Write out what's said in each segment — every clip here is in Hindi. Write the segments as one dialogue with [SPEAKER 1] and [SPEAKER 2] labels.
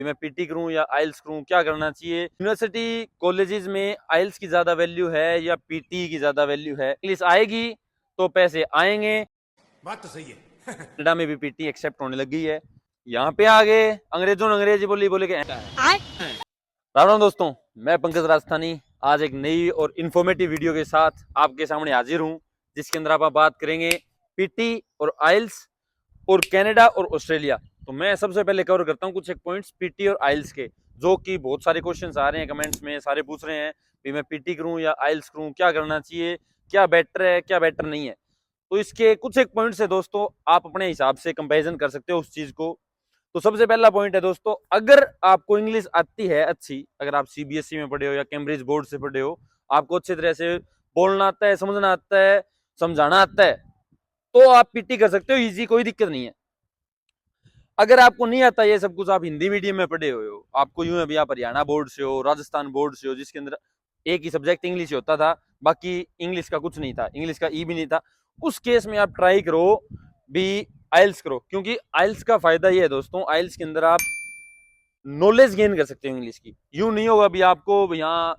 [SPEAKER 1] मैं पीटी करूं या आइल्स करूं, क्या करना चाहिए। यूनिवर्सिटी कॉलेजेस में आइल्स की ज्यादा वैल्यू है या पीटी की ज्यादा वैल्यू है। इंग्लिश आएगी तो पैसे आएंगे।
[SPEAKER 2] बात तो सही है।
[SPEAKER 1] कनाडा में भी पीटी एक्सेप्ट होने लगी है। यहाँ पे आ गए अंग्रेजों ने अंग्रेजी बोली, बोले के राम राम दोस्तों, मैं पंकज राजस्थानी आज एक नई और इन्फॉर्मेटिव वीडियो के साथ आपके सामने हाजिर हूँ, जिसके अंदर आप बात करेंगे पीटी और आइल्स और कनाडा और ऑस्ट्रेलिया। तो मैं सबसे पहले कवर करता हूँ कुछ एक पॉइंट्स पीटी और आइल्स के, जो कि बहुत सारे क्वेश्चंस आ रहे हैं कमेंट्स में, सारे पूछ रहे हैं कि मैं पीटी करूँ या आइल्स करूँ, क्या करना चाहिए, क्या बेटर है क्या बेटर नहीं है। तो इसके कुछ एक पॉइंट्स है दोस्तों, आप अपने हिसाब से कंपेरिजन कर सकते हो उस चीज को। तो सबसे पहला पॉइंट है दोस्तों, अगर आपको इंग्लिश आती है अच्छी, अगर आप सीबीएसई में पढ़े हो या कैम्ब्रिज बोर्ड से पढ़े हो, आपको अच्छी तरह से बोलना आता है, समझना आता है, समझाना आता है, तो आप पीटी कर सकते हो, इजी, कोई दिक्कत नहीं है। अगर आपको नहीं आता ये सब कुछ, आप हिंदी मीडियम में पढ़े हुए हो, आपको यूं अभी आप हरियाणा बोर्ड से हो, राजस्थान बोर्ड से हो, जिसके अंदर एक ही सब्जेक्ट इंग्लिश होता था, बाकी इंग्लिश का कुछ नहीं था, इंग्लिश का ई भी नहीं था, उस केस में आप ट्राई करो भी आइल्स करो। क्योंकि आइल्स का फायदा ये है दोस्तों, आइल्स के अंदर आप नॉलेज गेन कर सकते हो इंग्लिश की। यूं नहीं होगा भी आपको यहाँ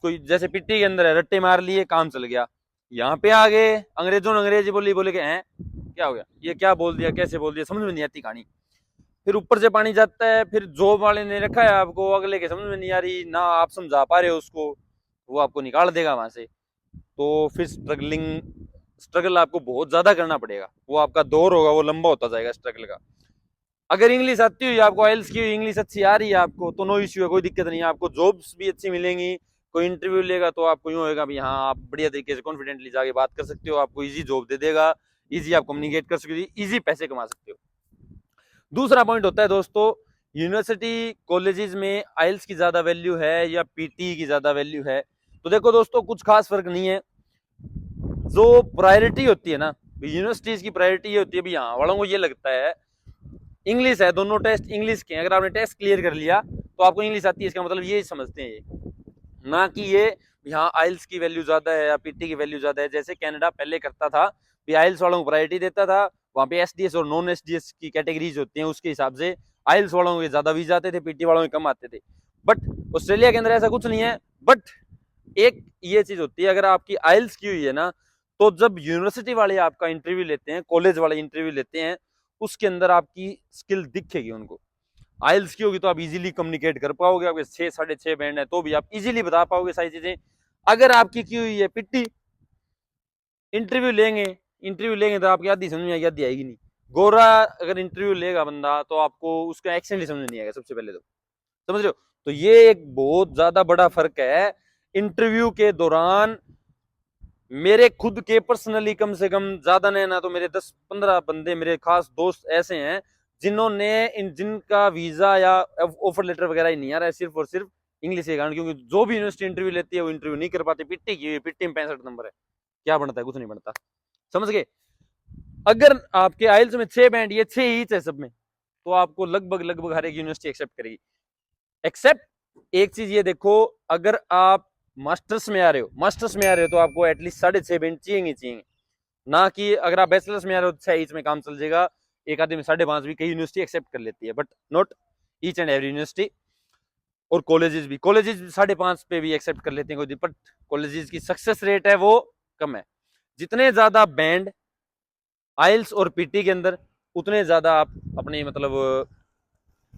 [SPEAKER 1] कोई जैसे पिट्टी के अंदर है, रट्टे मार लिए काम चल गया, यहाँ पे आ गए अंग्रेजों ने अंग्रेजी बोली, बोले के हैं क्या हो गया, ये क्या बोल दिया, कैसे बोल दिया, समझ में नहीं आती कहानी। फिर ऊपर से पानी जाता है, फिर जॉब वाले ने रखा है आपको, अगले के समझ में नहीं आ रही ना, आप समझा पा रहे हो उसको, वो आपको निकाल देगा वहां से। तो फिर स्ट्रगल आपको बहुत ज्यादा करना पड़ेगा, वो आपका दौर होगा, वो लंबा होता जाएगा स्ट्रगल का। अगर इंग्लिश आती हुई आपको, आइल्स की इंग्लिश अच्छी आ रही है आपको, तो नो इश्यू है, कोई दिक्कत नहीं है, आपको जॉब्स भी अच्छी मिलेंगी। कोई इंटरव्यू लेगा तो आपको यूं होगा भी हाँ, आप बढ़िया तरीके से कॉन्फिडेंटली जाके बात कर सकते हो, आपको इजी जॉब दे देगा, इजी आप कम्युनिकेट कर सकते हो, इजी पैसे कमा सकते हो। दूसरा पॉइंट होता है दोस्तों, यूनिवर्सिटी कॉलेजेस में आइल्स की ज्यादा वैल्यू है या पीटी की ज्यादा वैल्यू है। तो देखो दोस्तों, कुछ खास फर्क नहीं है। जो प्रायोरिटी होती है ना, यूनिवर्सिटीज की प्रायोरिटी ये होती है भी यहाँ वालों को ये लगता है इंग्लिश है, दोनों टेस्ट इंग्लिश के हैं, अगर आपने टेस्ट क्लियर कर लिया तो आपको इंग्लिश आती है, इसका मतलब ये समझते हैं ये, ना कि ये यहाँ आइल्स की वैल्यू ज्यादा है या पीटी की वैल्यू ज्यादा है। जैसे कनाडा पहले करता था भी, आइल्स वालों को प्रायोरिटी देता था, वहां पे एसडीएस और नॉन एसडीएस की कैटेगरीज होती हैं, उसके हिसाब से आइल्स वालों के ज्यादा वीजा आते थे, पीटी वालों के कम आते थे। बट ऑस्ट्रेलिया के अंदर ऐसा कुछ नहीं है। बट एक ये चीज होती है, अगर आपकी आइल्स की हुई है ना, तो जब यूनिवर्सिटी वाले आपका इंटरव्यू लेते हैं, कॉलेज वाले इंटरव्यू लेते हैं, उसके अंदर आपकी स्किल दिखेगी उनको। आइल्स की होगी तो आप इजीली कम्युनिकेट कर पाओगे, आपके 6 6.5 बैंड है तो भी आप इजीली बता पाओगे सारी चीजें। अगर आपकी की हुई है पिट्टी, इंटरव्यू लेंगे तो आपकी आधी समझ में आएगी, आधी आएगी नहीं। गोरा अगर इंटरव्यू लेगा बंदा तो आपको उसका एक्सेंट ही समझ में नहीं आएगा सबसे पहले, तो समझ रहे हो। तो ये एक बहुत ज्यादा बड़ा फर्क है इंटरव्यू के दौरान। मेरे खुद के पर्सनली कम से कम, ज्यादा नहीं ना तो मेरे 10 15 बंदे, मेरे खास दोस्त ऐसे हैं जिन्होंने जिनका वीजा या ऑफर लेटर वगैरह ही नहीं आ रहा है, सिर्फ और सिर्फ इंग्लिश के कारण। क्योंकि जो भी यूनिवर्सिटी इंटरव्यू लेती है वो इंटरव्यू नहीं कर पाती, पिट्टी की, पिट्टी में 65 नंबर है, क्या बनता है, कुछ नहीं बनता, समझ गए। अगर आपके आइल्स में 6 बैंड, ये 6 ईच है सब में, तो आपको लगभग लगभग हर एक यूनिवर्सिटी एक्सेप्ट करेगी। एक्सेप्ट एक चीज ये देखो, अगर आप मास्टर्स में आ रहे हो तो आपको एटलीस्ट 6.5 बैंड चाहिए। ना कि अगर आप बैचलर्स में आ रहे हो तो 6 ईच में काम चल जाएगा, एक आदमी 5.5 भी कई यूनिवर्सिटी एक्सेप्ट कर लेती है, but not each and every university. और कॉलेजेस भी 5.5 पे भी एक्सेप्ट कर लेते हैं, बट कॉलेजेस की सक्सेस रेट है वो कम है। जितने ज्यादा बैंड आइल्स और पीटी के अंदर, उतने ज्यादा आप अपने मतलब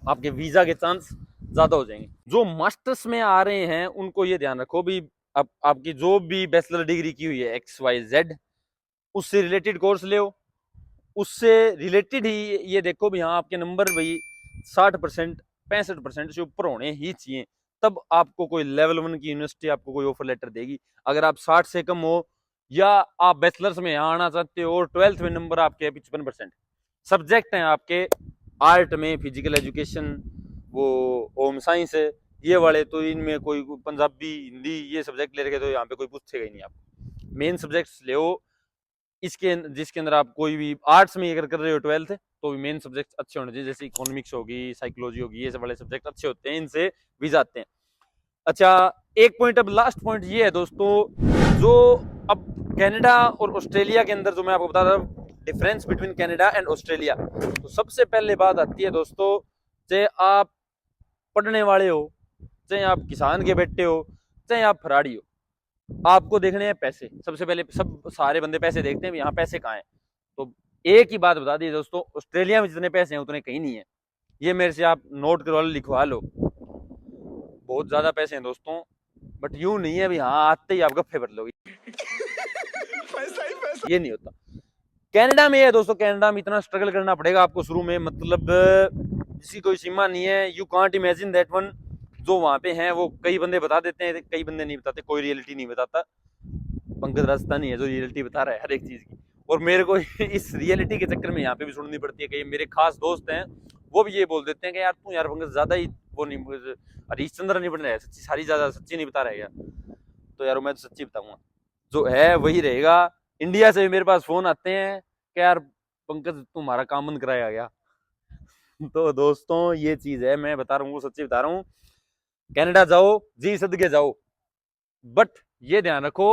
[SPEAKER 1] आपके वीजा के चांस ज्यादा हो जाएंगे। जो मास्टर्स में आ रहे हैं उनको ये ध्यान रखो भी, आपकी जो भी बैचलर डिग्री की हुई है XYZ, उससे रिलेटेड कोर्स ले, उससे रिलेटेड ही ये देखो भी हाँ, आपके नंबर भाई 60% 65% से ऊपर होने ही चाहिए, तब आपको कोई लेवल 1 की यूनिवर्सिटी आपको कोई ऑफर लेटर देगी। अगर आप 60 से कम हो, या आप बैचलर्स में यहाँ आना चाहते हो और 12th में नंबर आपके 55%, सब्जेक्ट हैं आपके आर्ट में, फिजिकल एजुकेशन, वो होम साइंस है, ये वाले, तो इनमें कोई पंजाबी हिंदी ये सब्जेक्ट ले रखे तो यहाँ पे कोई पूछेगा ही नहीं। आप मेन सब्जेक्ट्स ले, इसके जिसके अंदर आप कोई भी आर्ट्स में अगर कर रहे हो 12th, तो मेन सब्जेक्ट अच्छे होने चाहिए, जैसे इकोनॉमिक्स होगी, साइकोलॉजी होगी, ये सब वाले सब्जेक्ट अच्छे होते हैं, इनसे वीजा आते हैं। अच्छा, एक पॉइंट, अब लास्ट पॉइंट ये है दोस्तों, जो अब कनाडा और ऑस्ट्रेलिया के अंदर जो मैं आपको बता रहा हूँ, difference between Canada and Australia. तो सबसे पहले बात आती है दोस्तों, चाहे आप पढ़ने वाले हो, चाहे आप किसान के बेटे हो, चाहे आप फराड़ी हो, आपको देखने हैं पैसे। सबसे पहले सब सारे बंदे पैसे देखते हैं, यहाँ पैसे कहाँ हैं। तो एक ही बात बता दी दोस्तों, ऑस्ट्रेलिया में जितने पैसे हैं उतने कहीं नहीं है। ये मेरे से आप नोट करवा लो, लिखवा लो, बहुत ज्यादा पैसे हैं दोस्तों। बट यूं नहीं है भी हाँ आते ही आप गप्फे भर लोगे, पैसा ही पैसा। ये नहीं होता। कनाडा में है दोस्तों, कनाडा में इतना स्ट्रगल करना पड़ेगा आपको शुरू में, मतलब जिसकी कोई सीमा नहीं है। You can't imagine that one. जो वहां पे हैं वो कई बंदे बता देते हैं, कई बंदे नहीं बताते, कोई रियलिटी नहीं बताता। पंकज राजस्थानी है जो रियलिटी बता रहा है हर एक चीज की, और मेरे को इस रियलिटी के चक्कर में यहाँ पे भी सुननी पड़ती है। कई मेरे खास दोस्त हैं वो भी ये बोल देते हैं कि यार तू यार पंकज ज्यादा ही वो नहीं, हरीशचंद्र नहीं बन रहा है, सच्ची सारी ज्यादा सच्ची नहीं बता रहा है क्या। तो यार मैं तो सच्ची बताऊंगा, जो है वही रहेगा। इंडिया से भी मेरे पास फोन आते हैं कि यार पंकज तुम्हारा काम बंद कराया गया। तो दोस्तों ये चीज है, मैं बता रहा हूँ, सच्ची बता रहा हूँ। कनाडा जाओ जी सदके जाओ, बट ये ध्यान रखो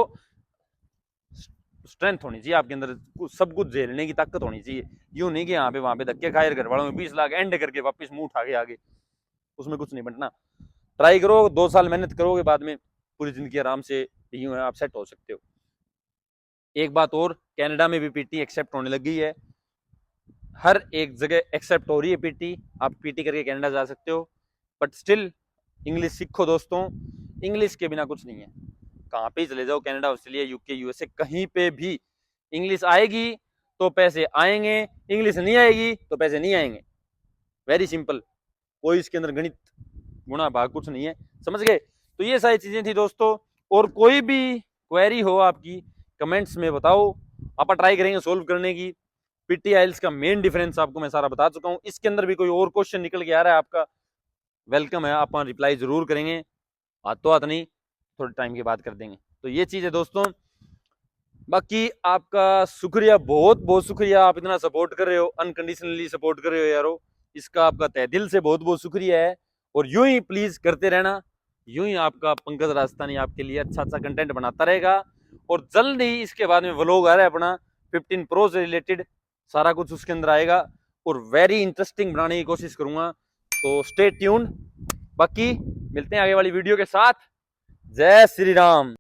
[SPEAKER 1] स्ट्रेंथ होनी चाहिए आपके अंदर, सब कुछ झेलने की ताकत होनी चाहिए। यूं नहीं कि यहाँ पे वहां पे धक्के खाए घर वालों में 20 लाख एंड करके वापस मुंह उठा के आगे, उसमें कुछ नहीं बनना। ट्राई करो, 2 साल मेहनत करोगे, बाद में पूरी जिंदगी आराम से यूं है आप सेट हो सकते हो। एक बात और, कनाडा में भी पीटी एक्सेप्ट होने लग गई है, हर एक जगह एक्सेप्ट हो रही है पीटी। आप पीटी करके कनाडा जा सकते हो, बट स्टिल इंग्लिश सीखो दोस्तों, इंग्लिश के बिना कुछ नहीं है। कहाँ पे चले जाओ, कनाडा, ऑस्ट्रेलिया, यूके, यूएसए, कहीं पे भी इंग्लिश आएगी तो पैसे आएंगे, इंग्लिश नहीं आएगी तो पैसे नहीं आएंगे। वेरी सिंपल, कोई इसके अंदर गणित गुणा भाग कुछ नहीं है, समझ गए। तो ये सारी चीजें थी दोस्तों, और कोई भी क्वेरी हो आपकी कमेंट्स में बताओ, आप ट्राई करेंगे सोल्व करने की। पीटी आइल्स का मेन डिफरेंस आपको मैं सारा बता चुका हूँ। इसके अंदर भी कोई और क्वेश्चन निकल के आ रहा है आपका, वेलकम है, आप रिप्लाई जरूर करेंगे, हाथों हाथ नहीं, थोड़े टाइम के बाद कर देंगे। तो ये चीज है दोस्तों। बाकी आपका शुक्रिया, बहुत बहुत शुक्रिया, आप इतना सपोर्ट कर रहे हो, अनकंडीशनली सपोर्ट कर रहे हो यारो, इसका आपका तहे दिल से बहुत बहुत शुक्रिया है। और यूं ही प्लीज करते रहना, यूं ही आपका पंकज राजस्थानी आपके लिए अच्छा अच्छा कंटेंट बनाता रहेगा। और जल्द ही इसके बाद में व्लॉग आ रहा है अपना 15 प्रो से रिलेटेड, सारा कुछ उसके अंदर आएगा और वेरी इंटरेस्टिंग बनाने की कोशिश करूंगा। तो स्टे ट्यून्ड, बाकी मिलते हैं आगे वाली वीडियो के साथ। जय श्री राम।